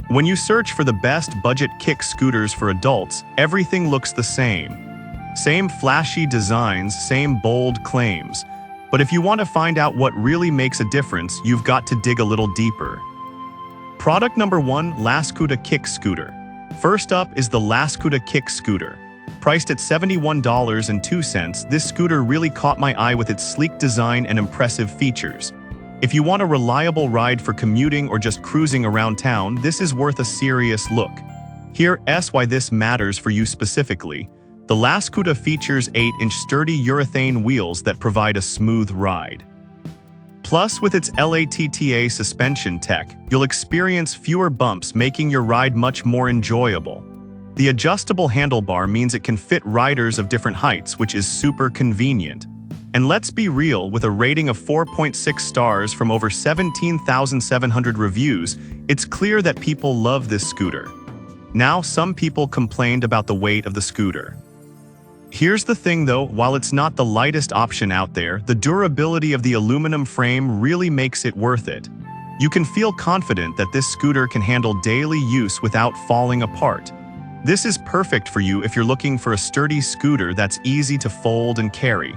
When you search for the best budget kick scooters for adults, everything looks the same. Same flashy designs, same bold claims. But if you want to find out what really makes a difference, you've got to dig a little deeper. Product number 1, Laskuta Kick Scooter. First up is the Laskuta Kick Scooter. Priced at $71.02, this scooter really caught my eye with its sleek design and impressive features. If you want a reliable ride for commuting or just cruising around town, this is worth a serious look. Here's why this matters for you specifically. The Laskuta features 8-inch sturdy urethane wheels that provide a smooth ride. Plus, with its LATTA suspension tech, you'll experience fewer bumps, making your ride much more enjoyable. The adjustable handlebar means it can fit riders of different heights, which is super convenient. And let's be real, with a rating of 4.6 stars from over 17,700 reviews, it's clear that people love this scooter. Now, some people complained about the weight of the scooter. Here's the thing though, while it's not the lightest option out there, the durability of the aluminum frame really makes it worth it. You can feel confident that this scooter can handle daily use without falling apart. This is perfect for you if you're looking for a sturdy scooter that's easy to fold and carry.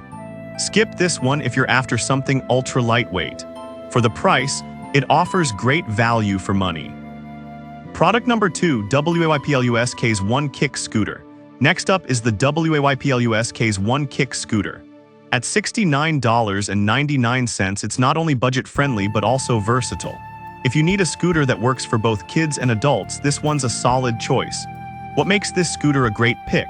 Skip this one if you're after something ultra lightweight. For the price, it offers great value for money. Product number 2, WAYPLUSK's One Kick Scooter. Next up is the WAYPLUSK's One Kick Scooter. At $69.99, it's not only budget-friendly but also versatile. If you need a scooter that works for both kids and adults, this one's a solid choice. What makes this scooter a great pick?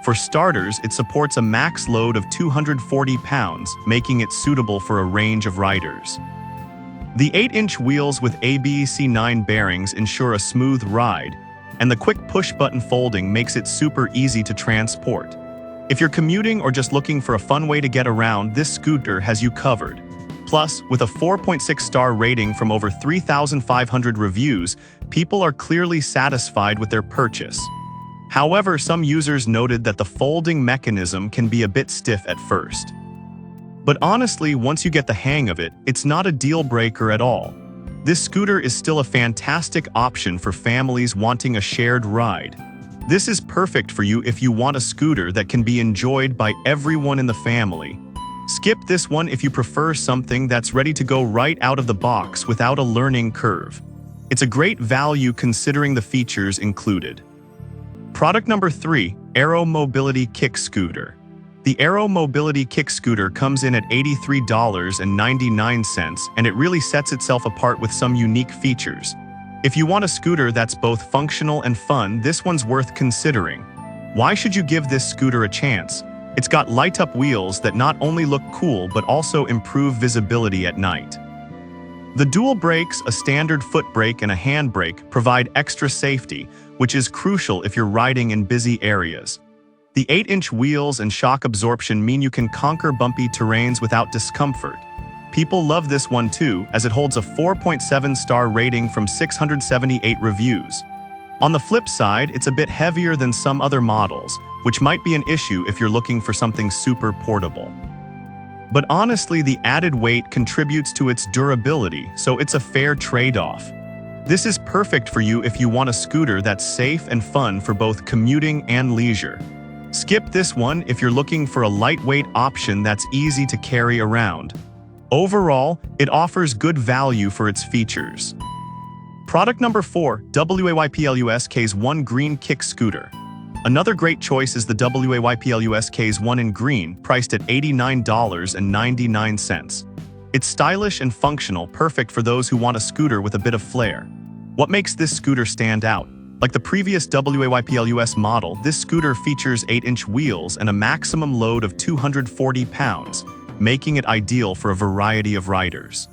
For starters, it supports a max load of 240 pounds, making it suitable for a range of riders. The 8-inch wheels with ABEC9 bearings ensure a smooth ride, and the quick push-button folding makes it super easy to transport. If you're commuting or just looking for a fun way to get around, this scooter has you covered. Plus, with a 4.6-star rating from over 3,500 reviews, people are clearly satisfied with their purchase. However, some users noted that the folding mechanism can be a bit stiff at first. But honestly, once you get the hang of it, it's not a deal breaker at all. This scooter is still a fantastic option for families wanting a shared ride. This is perfect for you if you want a scooter that can be enjoyed by everyone in the family. Skip this one if you prefer something that's ready to go right out of the box without a learning curve. It's a great value considering the features included. Product number 3, Aero Mobility Kick Scooter. The Aero Mobility Kick Scooter comes in at $83.99, and it really sets itself apart with some unique features. If you want a scooter that's both functional and fun, this one's worth considering. Why should you give this scooter a chance? It's got light-up wheels that not only look cool but also improve visibility at night. The dual brakes, a standard foot brake and a hand brake, provide extra safety, which is crucial if you're riding in busy areas. The 8-inch wheels and shock absorption mean you can conquer bumpy terrains without discomfort. People love this one too, as it holds a 4.7-star rating from 678 reviews. On the flip side, it's a bit heavier than some other models, which might be an issue if you're looking for something super portable. But honestly, the added weight contributes to its durability, so it's a fair trade-off. This is perfect for you if you want a scooter that's safe and fun for both commuting and leisure. Skip this one if you're looking for a lightweight option that's easy to carry around. Overall, it offers good value for its features. Product number 4, WAYPLUSK's One Green Kick Scooter. Another great choice is the WAYPLUSK's One in Green, priced at $89.99. It's stylish and functional, perfect for those who want a scooter with a bit of flair. What makes this scooter stand out? Like the previous WAYPLUS model, this scooter features 8-inch wheels and a maximum load of 240 pounds, making it ideal for a variety of riders.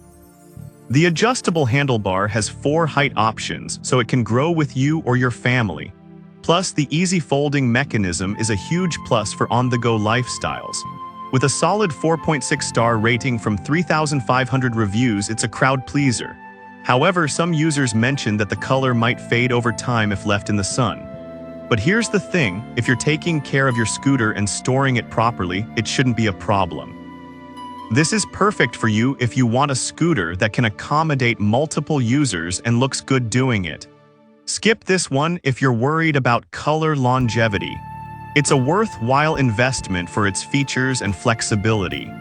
The adjustable handlebar has 4 height options, so it can grow with you or your family. Plus, the easy folding mechanism is a huge plus for on-the-go lifestyles. With a solid 4.6-star rating from 3,500 reviews, it's a crowd pleaser. However, some users mentioned that the color might fade over time if left in the sun. But here's the thing, if you're taking care of your scooter and storing it properly, it shouldn't be a problem. This is perfect for you if you want a scooter that can accommodate multiple users and looks good doing it. Skip this one if you're worried about color longevity. It's a worthwhile investment for its features and flexibility.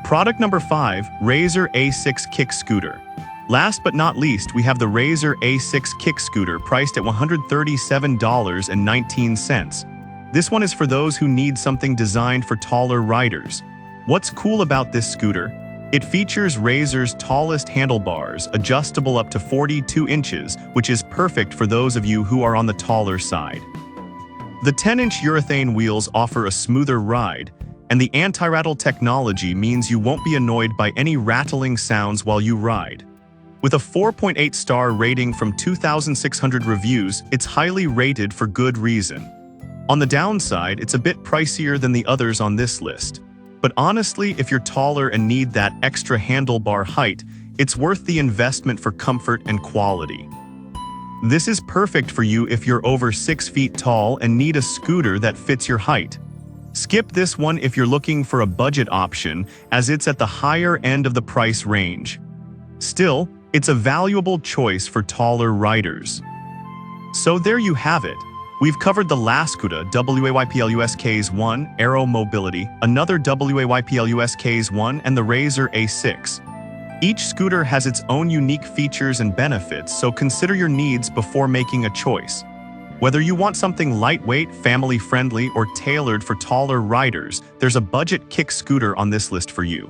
Product number 5, Razer A6 Kick Scooter. Last but not least, we have the Razer A6 Kick Scooter priced at $137.19. This one is for those who need something designed for taller riders. What's cool about this scooter? It features Razer's tallest handlebars, adjustable up to 42 inches, which is perfect for those of you who are on the taller side. The 10-inch urethane wheels offer a smoother ride, and the anti-rattle technology means you won't be annoyed by any rattling sounds while you ride. With a 4.8-star rating from 2,600 reviews, it's highly rated for good reason. On the downside, it's a bit pricier than the others on this list. But honestly, if you're taller and need that extra handlebar height, it's worth the investment for comfort and quality. This is perfect for you if you're over 6 feet tall and need a scooter that fits your height. Skip this one if you're looking for a budget option, as it's at the higher end of the price range. Still, it's a valuable choice for taller riders. So there you have it. We've covered the Laskuta WAYPLUSK's 1, Aero Mobility, another WAYPLUSK's 1, and the Razer A6. Each scooter has its own unique features and benefits, so consider your needs before making a choice. Whether you want something lightweight, family-friendly, or tailored for taller riders, there's a budget kick scooter on this list for you.